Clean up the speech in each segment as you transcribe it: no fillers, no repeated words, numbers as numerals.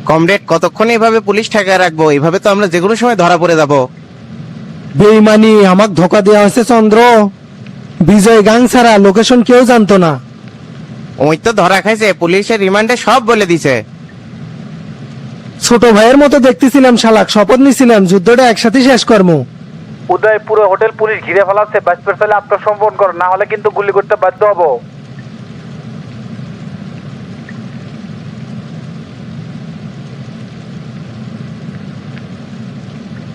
Comrade, কতক্ষণ এভাবে police ঠেকায় রাখবো? এভাবে তো আমরা যে কোনো সময় ধরা পড়ে যাব। বেইমানি, আমাকে ধোকা দেওয়া হয়েছে চন্দ্র। বিজয় গাং ছাড়া লোকেশন কেউ জানতো না। ওই তো ধরা খাইছে, পুলিশের রিমান্ডে সব বলে দিছে। ছোট ভাইয়ের মতো দেখতেছিলাম শালাক, শপথ নিছিলাম যুদ্ধটা একসাথে শেষ করবো। উদয়, পুরো হোটেল পুলিশ ঘিরে ফেলাচ্ছে। বাঁচতে চাইলে আত্মসমর্পণ কর, না হলে কিন্তু গুলি করতে বাধ্য হব।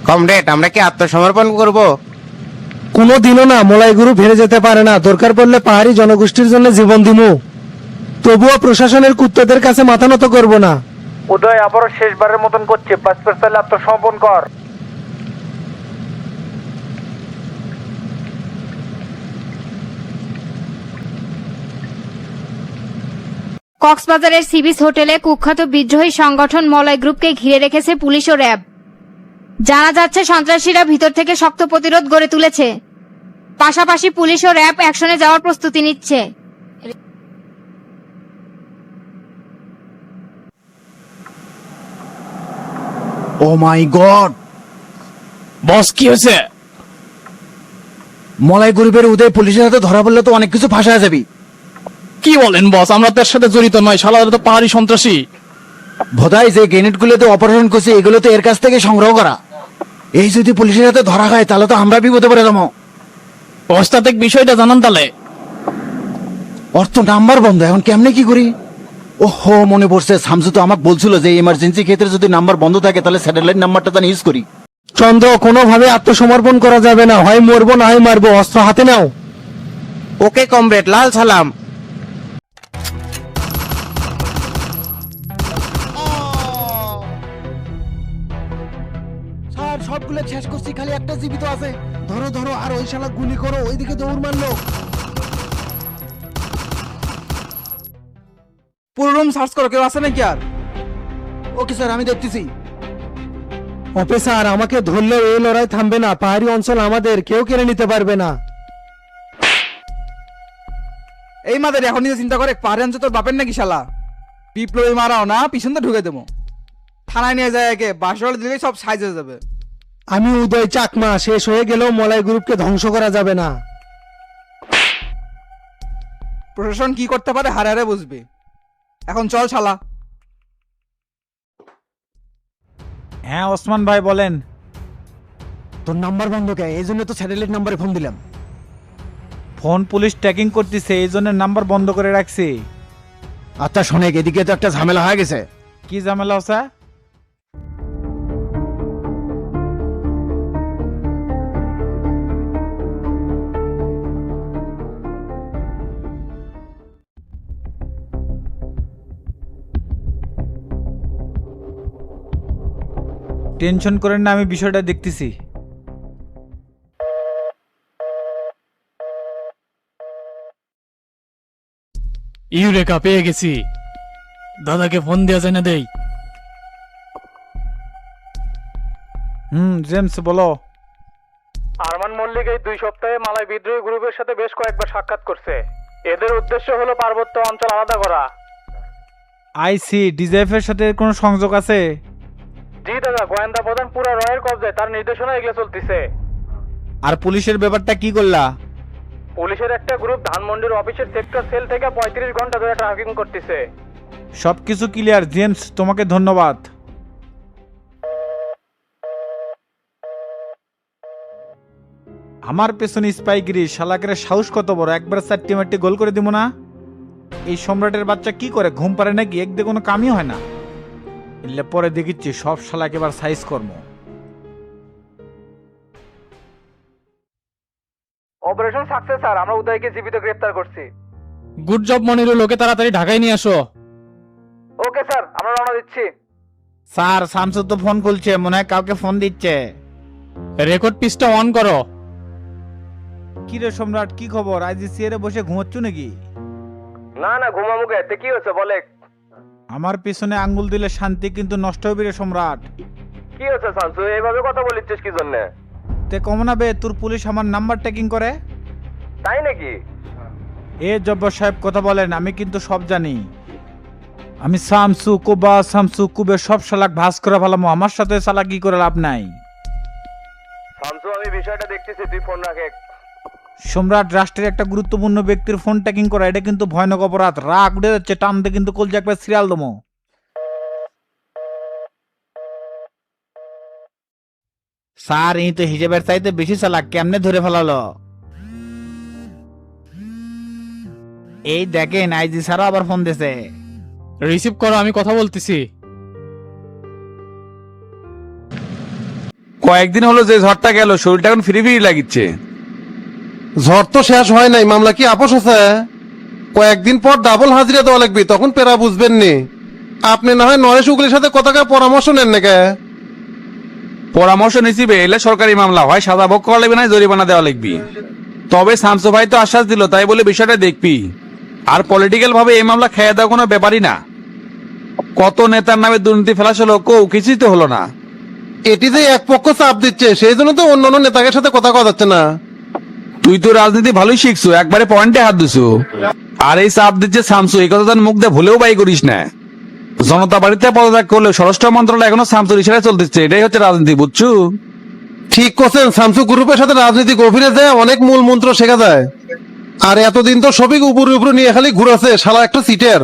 কমরেড, আমরা কি আত্মসমর্পণ করব? কোনো দিনও না, মোলাই গুরু ফিরে যেতে পারে না। দরকার পড়লে পাহাড়ি জনগোষ্ঠীর জন্য জীবন দিমু, তবুও প্রশাসনের কুত্তাদের কাছে মাথা নত করবো না। উদয়, আবারও শেষবারের মতন করছে, বাঁচতে চাইলে আত্মসমর্পণ কর। কক্সবাজারের সিবিস হোটেলে কুখ্যাত বিদ্রোহী সংগঠন মলয় গ্রুপকে ঘিরে রেখেছে পুলিশ ও র্যাব। জানা যাচ্ছে সন্ত্রাসীরা ভিতর থেকে শক্ত প্রতিরোধ গড়ে তুলেছে। পাশাপাশি পুলিশ ও র্যাব অ্যাকশনে যাওয়ার প্রস্তুতি নিচ্ছে। ও মাই গড, বস কি হয়েছে? মলাই গরিবের উদয় পুলিশের হাতে ধরা পড়লে তো অনেক কিছু ফাঁসা যাবি। কি বলেন বস? আমরা তো এর সাথে জড়িত নয়, শালারা তো পাহাড়ি সন্ত্রাসী। ভোদাই যে গ্রেনেড গুলোতে অপারেশন করছে এগুলো তো এর কাছ থেকে সংগ্রহ করা। এই যদি পুলিশের হাতে ধরা হয় তাহলে তো আমরা বিপদে পড়ে যাবো। অস্তাত্ত্বিক বিষয়টা জানান তাহলে। অর্থ নাম্বার বন্ধ, এখন কেমনে কি করি? ওহো, মনে পড়ছে, শামসু তো আমাকে বলছিল যে ইমার্জেন্সি ক্ষেত্রে যদি নাম্বার বন্ধ থাকে তাহলে স্যাটেলাইট নাম্বারটা তাহলে ইউজ করি। চন্দ্র, কোনোভাবে আত্মসমর্পণ করা যাবে না, হয় মরবো না হয় মারবো। অস্ত্র হাতে নাও। ওকে কমরেড, লাল সালাম। স্যার, সবগুলো শেষ করছি, খালি একটা জীবিত আছে। ধরো ধরো, আর ওই শালা গুলি করো, ওইদিকে দৌড় মারলো। পুরো রুম সার্চ করো, কেউ আছে নাকি আর? ওকে স্যার, আমি দেখতেছি। অফিসার, আমাকে ধরলেও এই লড়াই থামবে না। পাহাড়ি অঞ্চল আমাদের, কেউ কেড়ে নিতে পারবে না। এই মাদের এখন নিজে চিন্তা করে, পাহাড়ি অঞ্চল তোর বাপের নাকি শালা? বিপ্লবী মারাও না, পিছন তো ঢুকে দেবো। থানায় নিয়ে যায় একে, বাসল দিলেই সব সাইজ হয়ে যাবে। আমি উদয় চাকমা, শেষ হয়ে গেলেও মলাই গ্রুপকে ধ্বংস করা যাবে না। প্রশাসন কি করতে পারে হারে হারে বুঝবে। এখন চল শালা। হ্যাঁ ওসমান ভাই বলেন। তোর নাম্বার বন্ধ কে? এই জন্য তো স্যাটেলাইট নাম্বারে ফোন দিলাম। ফোন পুলিশ ট্র্যাকিং করতেছে, এই জন্য নাম্বার বন্ধ করে রাখছি। আচ্ছা শোনেক, এদিকে তো একটা ঝামেলা হয়ে গেছে। কি ঝামেলা হচ্ছে? টেনশন করেন না, আমি বিষয়টা দেখতেছি। ইউরেকা পেয়ে গেছি। দাদাকে ফোন দেওয়া যায় না দেই? জেমস বলো। আরমান মল্লিক এই 2 সপ্তাহে মালয় বিদ্রোহী গ্রুপের সাথে বেশ কয়েকবার সাক্ষাৎ করছে। এদের উদ্দেশ্য হলো পার্বত্য অঞ্চল আলাদা করা। আইসি ডিজেএফ এর সাথে কোনো সংযোগ আছে? জি দাদা, গোয়েন্দা প্রধান পুরো রয়ের কবজায়, তার নির্দেশনা এগুলো চলতেছে। আর পুলিশের ব্যাপারটা কি করলা? পুলিশের একটা গ্রুপ ধানমন্ডির অফিসের সেক্টর সেল থেকে 35 ঘন্টা ধরে ট্রাকিং করতেছে। সবকিছু ক্লিয়ার জেমস, তোমাকে ধন্যবাদ। আমার পেছনে স্পাইগিরি, শালাকের সাহস কত বড়! একবার 4টি মারটি গোল করে দিব না? এই সম্রাটের বাচ্চা কি করে, ঘুম পারে নাকি? একদিকে কোনো কামই হয় না। এলে পরে দেখিচ্ছি সব শালাকে এবার সাইজ কর্ম। অপারেশন সাকসেস স্যার, আমরা উদয়কে জীবিত গ্রেফতার করছি। গুড জব মনিরুল, লোকে তাড়াতাড়ি ঢাকায় নিয়ে আসো। ওকে স্যার, আমরা রওনা দিচ্ছি। স্যার, শামসু তো ফোন খুলছে, মনে হয় কাউকে ফোন দিচ্ছে। রেকর্ড পিসটা অন করো। কি রে সম্রাট, কি খবর? আজ চেয়ারে বসে ঘুমাচ্ছ নাকি? না না, ঘুমামুকে। তে কি হয়েছে বলে? আমার পিছনে আঙ্গুল দিলে শান্তি কিন্তু নষ্ট হবে রে সম্রাট। কি হয়েছে শামসু, এইভাবে কথা বলিচ্ছিস কি জন্য? তে কমনা বে, তোর পুলিশ আমার নাম্বার ট্র্যাকিং করে। তাই নাকি? এ জব্বর সাহেব কথা বলেন, আমি কিন্তু সব জানি। আমি শামসু কুবা শামসু কুবে সব শালাক ভাস করে ফেলামো, আমার সাথে শালা কি করে লাভ নাই। শামসু আমি বিষয়টা দেখতেছি, তুই ফোন রাখে। সম্রাট রাষ্ট্রের একটা গুরুত্বপূর্ণ ব্যক্তির ফোন ট্যাকিং করা এটা কিন্তু ভয়ানক অপরাধ। রাগ উঠে যাচ্ছে, টানতে কিন্তু কলজা একবার সিরিয়াল দমো। স্যার এই তো হিসেবের চাইতে বেশি চালাক, কেমনে ধরে ফেলালো? এই দেখেন আইজি স্যারও আবার ফোন দিছে। রিসিভ করো, আমি কথা বলতেছি। কয়েকদিন হলো যে ঝড়টা গেল, শরীরটা এখন ফ্রি ফ্রি লাগিচ্ছে। ঝড় তো শেষ হয় নাই, মামলা কি আপোষ আছে? কয়েকদিন পর ডাবল হাজিরা দেওয়া লাগবে, তখন পেরা বুঝবেন নি। আপনি না হয় নরেশ উকিলের সাথে কথা পরামর্শ নেন নাকি? পরামর্শ নিছিবে, এলে সরকারি মামলা হয় সাজা ভোগ করা লাগবে না জরিমানা দেওয়া লাগবে। তবে শামসু ভাই তো আশ্বাস দিল, তাই বলে বিষয়টা দেখবি। আর পলিটিক্যাল ভাবে এই মামলা খেয়ে দেওয়া কোনো ব্যাপারই না। কত নেতার নামে দুর্নীতি ফেলাস হলো, কিছুই তো হলো না। এটি যে এক পক্ষ চাপ দিচ্ছে, সেই জন্য তো অন্যান্য নেতাদের সাথে কথা কথা যাচ্ছে না। তুই তো রাজনীতি ভালোই শিখছো, একবারে পয়েন্টে হাত দিছো। আর এই চাপ দিচ্ছে শামসু, এই কথা তার মুখ দিয়ে ভুলেও বাই করিস না। জনতা বাড়িতে পদত্যাগ করলে স্বরাষ্ট্র মন্ত্রণালয় এখনো শামসুর ইশারা চলতেছে, এটাই হচ্ছে রাজনীতি, বুঝছো? ঠিক করছেন, শামসু গ্রুপের সাথে রাজনীতি গভীরে যায় অনেক মূল মন্ত্র শেখা যায়। আর এতদিন তো সবই উপরে উপরে নিয়ে খালি ঘুরাছে, শালা একটা সিটের।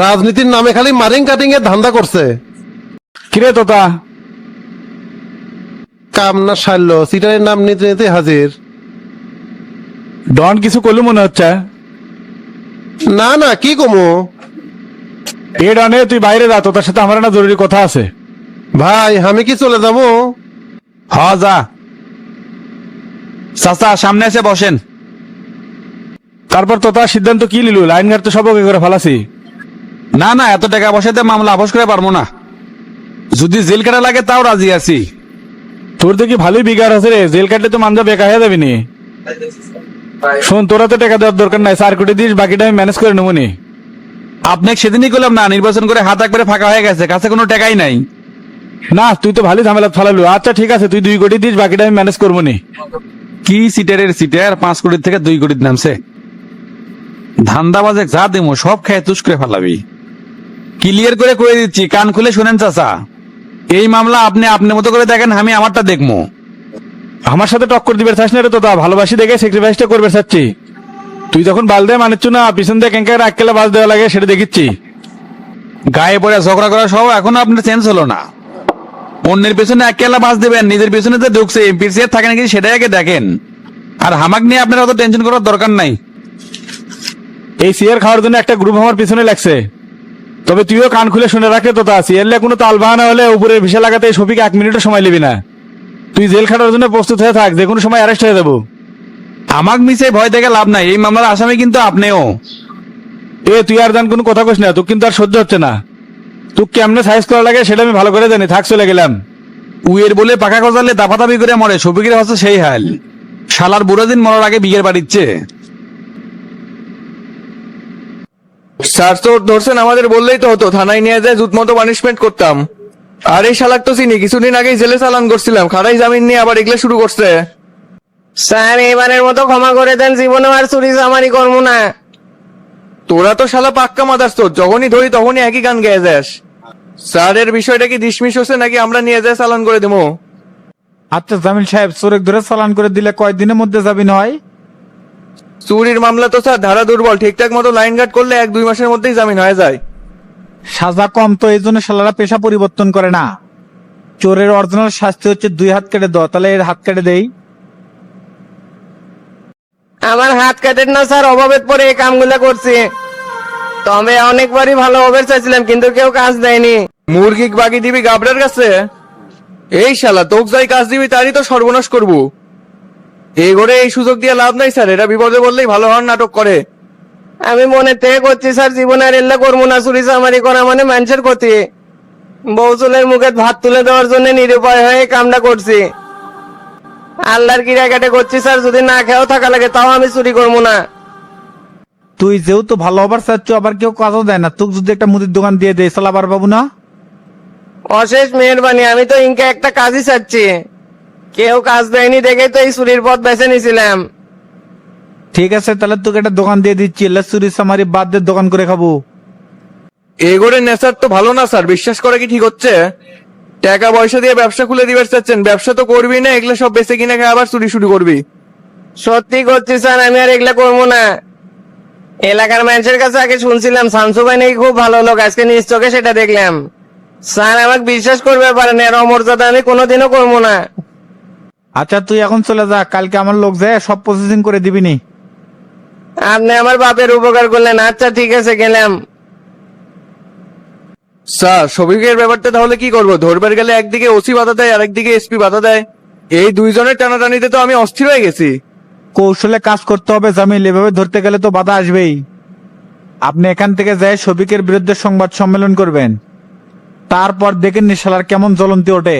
রাজনীতির নামে খালি মারিং কাটিং এর ধান্দা করছে। কিরে তোতা, কাম না সারল, সিটারের নাম নিতে নিতে হাজির। ডন কিছু করলু মনে হচ্ছে। না না, কি কমো এ ডনে তুই বাইরে যা, তোর সাথে আমার একটা জরুরি কথা আছে। ভাই, আমি কি চলে যাবো? হ যা। চাচা সামনে এসে বসেন। তারপর তোতা সিদ্ধান্ত কি নিলু? লাইন ঘাট তো সব ওকে করে ফেলাছি। না না, এত টাকা পয়সাতে মামলা আপোষ করে পারবো না। যদি জেল কাটা লাগে তাও রাজি আছি। তোর দেখি ভালোই বিগার আছে রে, জেল কাটলে তো মানজা বেকার হয়ে যাবি নি। শোন, তোরা তো টাকা দেওয়ার দরকার নাই, 4 কোটি দিস, বাকিটা আমি ম্যানেজ করে নেবো নি। আপনাকে সেদিনই করলাম না, নির্বাচন করে হাত একবারে ফাঁকা হয়ে গেছে, কাছে কোনো টাকাই নাই। না তুই তো ভালোই ঝামেলা ফালালু। আচ্ছা ঠিক আছে, তুই 2 কোটি দিস, বাকিটা আমি ম্যানেজ করবো নি। কি সিটারের সিটার, 5 কোটির থেকে 2 কোটির নামছে। ধান্দাবাজে যা দেবো সব খেয়ে তুস করে ফেলাবি। ক্লিয়ার করে দিচ্ছি, কান খুলে শুনেন চাচা। এই মামলা আপনি আপনার মতো করে দেখেন, আমি আমারটা দেখবো। আমার সাথে টক্কর দিবে চাস না রে তোতা, ভালোবাসি দেখে স্যাক্রিফাইসটা করবে চাচ্ছি। তুই যখন বাল দিয়ে মানিচ্ছ না, পিছন দিয়ে কেঙ্কা রাখলে বাস দেওয়া লাগে সেটা দেখিচ্ছি। গায়ে পড়ে ঝগড়া করা সহ এখনো আপনার চেঞ্জ হলো না। অন্যের পেছনে একলা বাস দেবেন, নিজের পেছনে যে ঢুকছে এমপির চেয়ার থাকে নাকি সেটাই আগে দেখেন। আর হামাক নিয়ে আপনার অত টেনশন করার দরকার নাই। এই চেয়ার খাওয়ার জন্য একটা গ্রুপ আমার পিছনে লাগছে। তবে তুইও কান খুলে শুনে রাখে তোতা, চেয়ারলে কোনো তাল বাহানা হলে উপরের ভিসা লাগাতে শফিক 1 মিনিটও সময় নিবি না। তুই জেল খাটার জন্য প্রস্তুত হয়ে থাক, যে কোনো সময় অ্যারেস্ট হয়ে যাবো। আমাক মিশে ভয় থেকে লাভ নাই, এই মামলার আসামি কিন্তু আপনিও। তুই আর জান কোনো কথা কইস না, তোর কিন্তু আর সহ্য হচ্ছে না। তুই কেমনে সাইজ করা লাগে সেটা আমি ভালো করে জানি, থাক চলে গেলাম। উয়ের বলে পাকা গজালে দাপাদাপি করে মরে, শফিকের হচ্ছে সেই হাল। শালার বুড়ো দিন মরার আগে বিয়ের বাড়িচ্ছে। স্যার তো ধরছেন, আমাদের বললেই তো হতো, থানায় নিয়ে যায় জুত মতো পানিশমেন্ট করতাম। আর এই শালাক তো চিনি, কিছুদিন আগেই জেলে চালান করছিলাম, খাড়াই জামিন নিয়ে আবার এগুলো শুরু করছে। স্যার এবারের মতো ক্ষমা করে দেন, জীবনে আর চুরি চামারি করবো না। তোরা তো শালা পাক্কা মাদার, তোর যখনই ধরি তখনই একই গান গেয়ে যাস। স্যারের বিষয়টা কি ডিসমিস হচ্ছে নাকি আমরা নিয়ে যায় চালান করে দেবো? আচ্ছা জামিল সাহেব, চোরেক ধরে চালান করে দিলে কয়দিনের মধ্যে জামিন হয়? চুরির মামলা তো স্যার ধারা দুর্বল, ঠিকঠাক মতো লাইন গার্ড করলে 1-2 মাসের মধ্যেই জামিন হয়ে যায়। সাজা কম তো, এই জন্য শালারা পেশা পরিবর্তন করে না। চোরের অরিজিনাল শাস্তি হচ্ছে 2 হাত কেটে দাও, তাহলে এর হাত কেটে দেই। আমার হাত কাটেন না স্যার, অভাবের পরে এই কামগুলো করছি। তবে অনেকবারই ভালো হবে চাইছিলাম, কিন্তু কেউ কাজ দেয়নি। মুরগি বাকি দিবি গাবড়ার কাছে? এই শালা তোক যাই কাজ দিবি তারই তো সর্বনাশ করবো। এই ঘরে এই সুযোগ দিয়ে লাভ নাই স্যার, এটা বিপদে বললেই ভালো হওয়ার নাটক করে। আমি মনে থেকে করছি স্যার, জীবনে আর এল্লা করবো না। চুরি চামারি করা মানে মানুষের ক্ষতি। বউ চুলের মুখে ভাত তুলে দেওয়ার জন্য নিরুপায় হয়ে এই কামটা করছি। আল্লাহর কিরাকাটে করছি স্যার, যদি না খেয়েও থাকা লাগে তাও আমি চুরি করবো না। তুই যেহেতু ভালো হবার চাচ্ছ, আবার কেউ কাজও দেয় না, তোকে যদি একটা মুদির দোকান দিয়ে দেয় চালাবার পাবো না? অশেষ মেহরবানি, আমি তো ইনকে একটা কাজই চাচ্ছি। কেউ কাজ দেয়নি দেখেই তো এই চুরির পথ বেছে নিয়েছিলাম। ঠিক আছে, তাহলে তোকে একটা দোকান দিয়ে দিচ্ছি, চুরি সামারি বাদ দিয়ে দোকান করে খাবো। এগোরে নেশার তো ভালো না স্যার, বিশ্বাস করা কি ঠিক হচ্ছে? টাকা পয়সা দিয়ে ব্যবসা খুলে দিবার চাচ্ছেন, ব্যবসা তো করবি না, এগুলো সব বেঁচে কিনে খেয়ে আবার চুরি শুরু করবি। সত্যি করছি স্যার, আমি আর এগুলা করবো না। এলাকার মানুষের কাছে আগে শুনছিলাম শামসু ভাই নাকি খুব ভালো লোক, আজকে নিজ চোখে সেটা দেখলাম। স্যার আমাকে বিশ্বাস করবে পারেন, এর অমর্যাদা আমি কোনোদিনও করবো না। আচ্ছা তুই এখন চলে যা, কালকে আমার লোক যায় সব প্রসেসিং করে দিবিনি। আপনি আমার বাপের উপকার করলেন। আচ্ছা ঠিক আছে, গেলাম। স্যার শফিকের ব্যাপারটা তাহলে কি করবো? ধরবার গেলে একদিকে ওসি বাধা দেয়, আরেকদিকে এসপি বাধা দেয়। এই দুইজনের টানাটানিতে তো আমি অস্থির হয়ে গেছি। কৌশলে কাজ করতে হবে জামিল, এভাবে ধরতে গেলে তো বাধা আসবেই। আপনি এখান থেকে যায় শফিকের বিরুদ্ধে সংবাদ সম্মেলন করবেন, তারপর দেখেন নিশালার কেমন জ্বলন্তি ওঠে।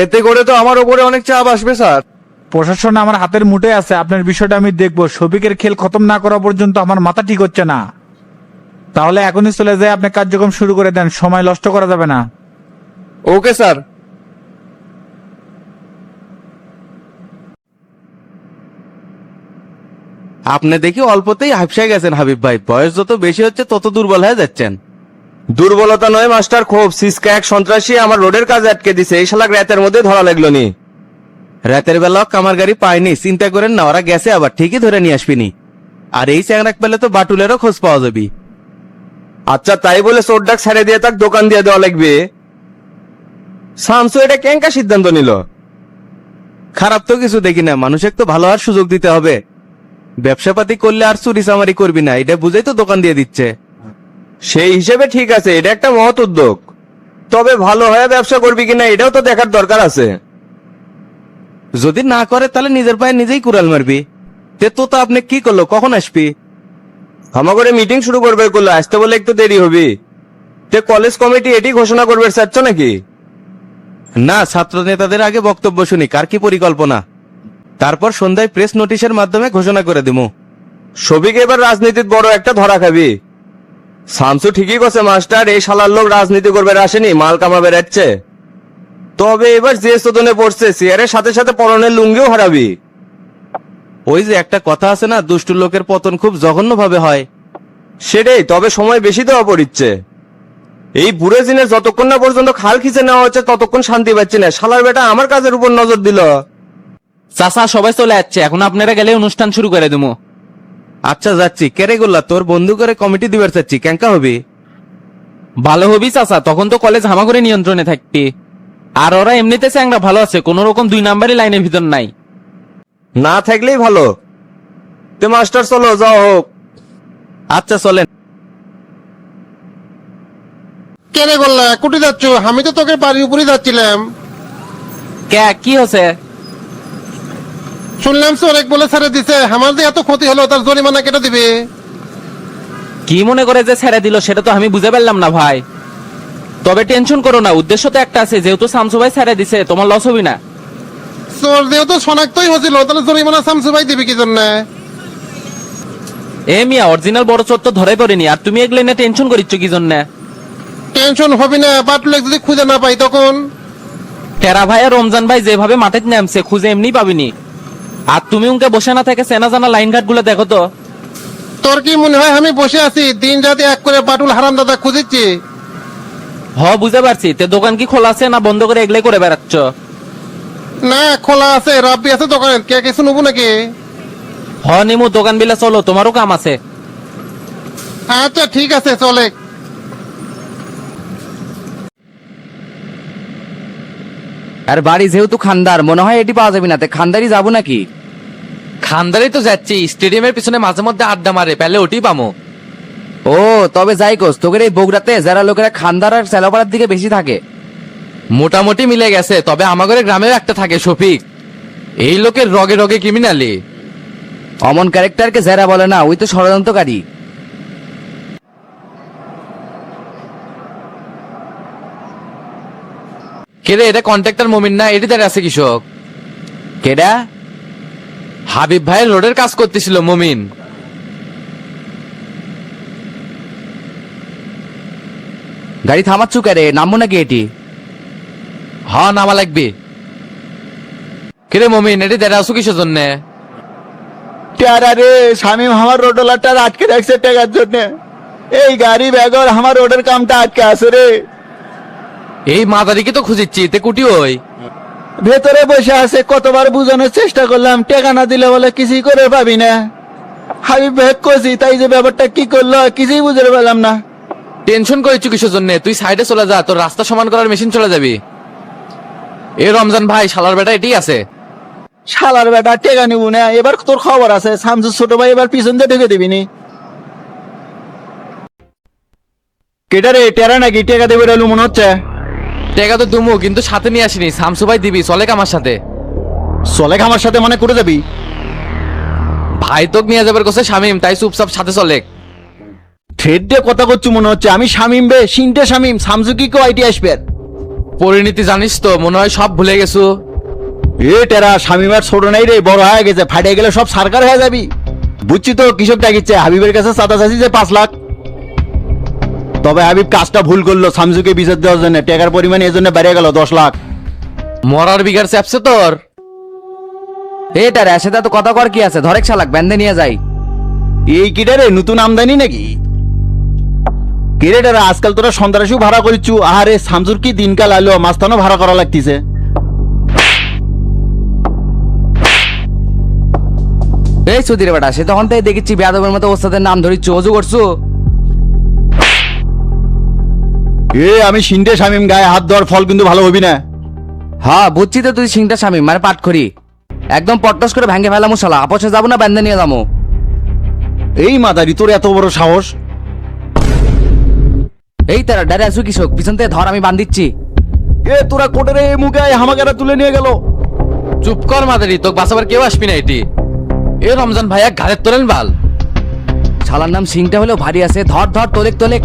এতে করে তো আমার উপরে অনেক চাপ আসবে স্যার। প্রশাসন আমার হাতের মুঠে আছে, আপনার বিষয়টা আমি দেখবো। শফিকের খেল খতম না করা পর্যন্ত আমার মাথা ঠিক হচ্ছে না। তাহলে এখনই চলে যায়, আপনি কার্যক্রম শুরু করে দেন, সময় নষ্ট করা যাবে না। Okay sir. আপনি দেখি অল্পতেই হাফসায় গেছেন হাবিব ভাই, বয়স যত বেশি হচ্ছে তত দুর্বল হয়ে যাচ্ছেন। দুর্বলতা নয় মাস্টার, ক্ষোভ। সিসকা এক সন্ত্রাসী আমার রোডের কাজ আটকে দিছে, এই শালাক রাতের মধ্যে ধরা লাগলো নি। রাতের বেলা কামার গাড়ি পায়নি, চিন্তা করেন না, ওরা গেছে আবার ঠিকই ধরে নিয়ে আসবিনি। আর এই চ্যাংরাক পেলে তো বাটুলেরও খোঁজ পাওয়া যাবে। আচ্ছা তাই বলে চোর ডাক ছেড়ে দিয়ে তাক দোকান দিয়ে দেওয়া লাগবে? শামসু এটা কেঙ্কা সিদ্ধান্ত নিল? খারাপ তো কিছু দেখি না, মানুষের তো ভালো হওয়ার সুযোগ দিতে হবে। ব্যবসাপাতি করলে আর চুরি চামারি করবি না, এটা বুঝেই তো দোকান দিয়ে দিচ্ছে। সেই হিসেবে ঠিক আছে, এটা একটা মহৎ উদ্যোগ। তবে ভালো হয়ে ব্যবসা করবি কিনা এটাও তো দেখার দরকার আছে। যদি না করে তাহলে নিজের পায়ে নিজেই কুড়াল মারবি। তে তো আপনি কি করলো, কখন আসবি? আমাকে মিটিং শুরু করবে করলো, আসতে বলে একটু দেরি হবে। তে কলেজ কমিটি এটি ঘোষণা করবে চাচ্ছ নাকি? না, ছাত্র নেতাদের আগে বক্তব্য শুনি কার কি পরিকল্পনা, তারপর সন্ধ্যায় প্রেস নোটিশের মাধ্যমে ঘোষণা করে দিব। শফিক এবার রাজনীতির বড় একটা ধরা খাবি। শামসু ঠিকই করছে মাস্টার, এই শালার লোক রাজনীতি করবে আসেনি, মাল কামাবে রাখছে। তবে এবার যে চোদনে পড়ছে, চেয়ারের সাথে সাথে পরনের লুঙ্গিও হারাবি। ওই যে একটা কথা আছে না, দুষ্টু লোকের পতন খুব জঘন্য ভাবে হয়। সেটাই, তবে সময় বেশি দেওয়া পড়িচ্ছে। এই বুড়ে জিনে যতক্ষণ না পর্যন্ত খাল খিচে নেওয়া হচ্ছে ততক্ষণ শান্তি পাচ্ছি না। শালার বেটা আমার কাজের উপর নজর দিল। চাচা সবাই চলে যাচ্ছে, এখন আপনারা গেলে অনুষ্ঠান শুরু করে দেবো। আচ্ছা যাচ্ছি। কেরে গোল্লা, তোর বন্ধু করে কমিটি দিবার চাচ্ছি, কেঙ্কা হবি? ভালো হবি চাচা, তখন তো কলেজ হামাগুড়ি নিয়ন্ত্রণে থাকবি। আর ওরা এমনিতে চ্যাংরা ভালো আছে, কোন রকম 2 নাম্বারই লাইনের ভিতর নাই। না থাকলেই ভালো। তে মাস্টার চলো, যাও হোক। আচ্ছা চলেন। কেনে বললা কুটি যাচ্ছ? আমি তো তোকে বাড়ির উপরে যাচ্ছিলাম। কে কি হচ্ছে? শুনলাম চোরেক বলে ছেড়ে দিছে, আমার যে এত ক্ষতি হলো তার জরিমানা কেটে দিবে। কি মনে করে যে ছেড়ে দিল সেটা তো আমি বুঝে পারলাম না ভাই। তবে টেনশন করো না, উদ্দেশ্য তো একটা আছে, যেহেতু শামসু ভাই ছেড়ে দিছে তোমার লস হবি না। চোর যেহেতু শনাক্তই হয়েছিল, তাহলে জরিমানা শামসু ভাই দিবে কি জন্য? এ মিয়া, অরিজিনাল বড় চোর তো ধরে পড়েনি, আর তুমি এগুলো নিয়ে টেনশন করিচ্ছ কি জন্য? টেনশন হবে না, বাটুলেক যদি খুঁজে না পাই তখন? টেরা ভাই আর রমজান ভাই যেভাবে মাঠে নামছে খুঁজে এমনি পাবিনি। আর তুমি উনকে বসে না থেকে চেনা জানা লাইন ঘাট গুলো দেখো তো। তোর কি মনে হয় আমি বসে আছি দিন রাতে এক করে বাটুল হারাম দাদা খুঁজিচ্ছি? বুঝতে পারছি। তে দোকান কি খোলা আছে না বন্ধ করে এগুলাই করে বেড়াচ্ছ? না, খোলা আছে, রাব্বি আছে দোকানে। কে কিছু নেবো নাকি? নিমু, দোকান বিলা চলো, তোমারও কাম আছে। আচ্ছা ঠিক আছে, চলে। আর বাড়ি যেহেতু খান্দার, মনে হয় এটি পাওয়া যাবে না। খান্দারি যাবো নাকি? খানদারি তো যাচ্ছি, স্টেডিয়ামের পিছনে মাঝে মধ্যে আড্ডা মারে, পেলে ওটি পামো। ও তবে যাই কোস, তোদের এই বগুড়াতে যারা লোকেরা খান্দার আর সেলাপাড়ার দিকে বেশি থাকে। মোটামুটি মিলে গেছে, তবে আমাদের গ্রামেও একটা থাকে শফিক, এই লোকের রগে রগে ক্রিমিনালি। অমন ক্যারেক্টারকে যারা বলে না, ওই তো ষড়যন্ত্রকারী। কেরে, এটা কন্ট্রাক্টর মমিন না? এটি তার আছে কৃষক। কেডা? হাবিব ভাইয়ের রোডের কাজ করতেছিল মমিন। গাড়ি থামাচ্ছু কেরে, নামবো নাকি এটি? নামা লাগবে। কেরে মমিন, এটি দেখা আসো কিসের জন্য? রে শামিম আমার রোডলারটা আটকে রাখছে টাকার জন্য। এই গাড়ি ব্যাগর আমার রোডের কামটা আটকে আছে রে। এই মাদারিকে তো খুঁজিচ্ছি তে কুটি ওই ভেতরে বসে আছে, কতবার বুঝানোর চেষ্টা করলাম, টেকা না দিলে বলে কিছুই করে পাবি না। হাবিব ব্যাগ করছি, তাই যে ব্যাপারটা কি করলো কিছুই বুঝতে পারলাম না। টেনশন করেছো কিসের জন্য? তুই সাইডে চলে যা, তোর রাস্তা সমান করার মেশিন চলে যাবি। এ রমজান ভাই, শালার বেটা এটাই আছে। শালার বেটা টেকা নিব না, এবার তোর খবর আছে। শামসুর ছোট ভাই এবার পিছন দিয়ে ঢুকে দিবিনি। কেটা রে, টেরা নাকি টেকা দেবে রেলু মনে হচ্ছে? টেকা তো দুমু, কিন্তু সাথে নিয়ে আসিনি। শামসু ভাই দিবি, চলে আমার সাথে। চলে আমার সাথে মানে করে যাবি? ভাই তোকে নিয়ে যাবার কোসে শামিম, তাই চুপচাপ সাথে চলে। থ্রেড দিয়ে কথা করছু মনে হচ্ছে। আমি শামিম বে, সিনটে শামিম। শামসু কি কেউ আইটি আসবে? পরিণীতি জানিস তো, মনে হয় সব ভুলে গেছো। এ টেরা, শামিমের ছোট নাই রে, বড় হয়ে গেছে। ফাটে গেলে সব সরকার হয়ে যাবি। বুঝছি তো কৃষক ডাকিচ্ছে। হাবিবের কাছে চাঁদা চাষি যে 5 লাখ। তবে হাবিব কাজটা ভুল করলো, শামসুকে বিচার দেওয়ার জন্য। টাকার পরিমাণ এর জন্য বেড়ে গেল 10 লাখ। মরার বিঘার চ্যাপছে তোর। এটার সাথে তো কথা কর কি আছে, ধরেক শালাক ব্যান্ডে নিয়ে যাই। এই কিটা রে, নতুন আমদানি নাকি? কিরেটারা আজকাল তোরা সন্ত্রাসীও ভাড়া করিচ্ছু। আহারে শামসুর কি দিনকাল আলো, মাস্তানও ভাড়া করা লাগতিছে। এই সুধীর বেটা, সে তখন তাই দেখেছি বেয়াদবের মতো ওস্তাদের নাম ধরিচ্ছ, অজু করছো। আমি সিনটে শামিম, গায়ে হাত দেওয়ার ফল কিন্তু ভালো হবি না। হ্যাঁ বুঝছি তো, তুই সিংটা স্বামী মানে পাঠ করি। একদম পট্টস করে ভেঙে ফেলামো শালা। আপসে যাবো না ব্যান্ডে নিয়ে যাবো? এই মাদারি, তোর এত বড় সাহস! এই তারা ডারে আসু কৃষক, পিছন থেকে ধর, আমি বান্ধিচ্ছি। তোরা কোটের এই মুখে হামাকারা তুলে নিয়ে গেল। চুপ কর মাদারি, তোকে বাঁচাবার কেউ আসবি না এটি। এ রমজান ভাই এক ঘাড়ের তোলেন বাল। শালার নাম সিংটা হলেও ভারী আছে। ধর ধর, তোলেক তোলেক।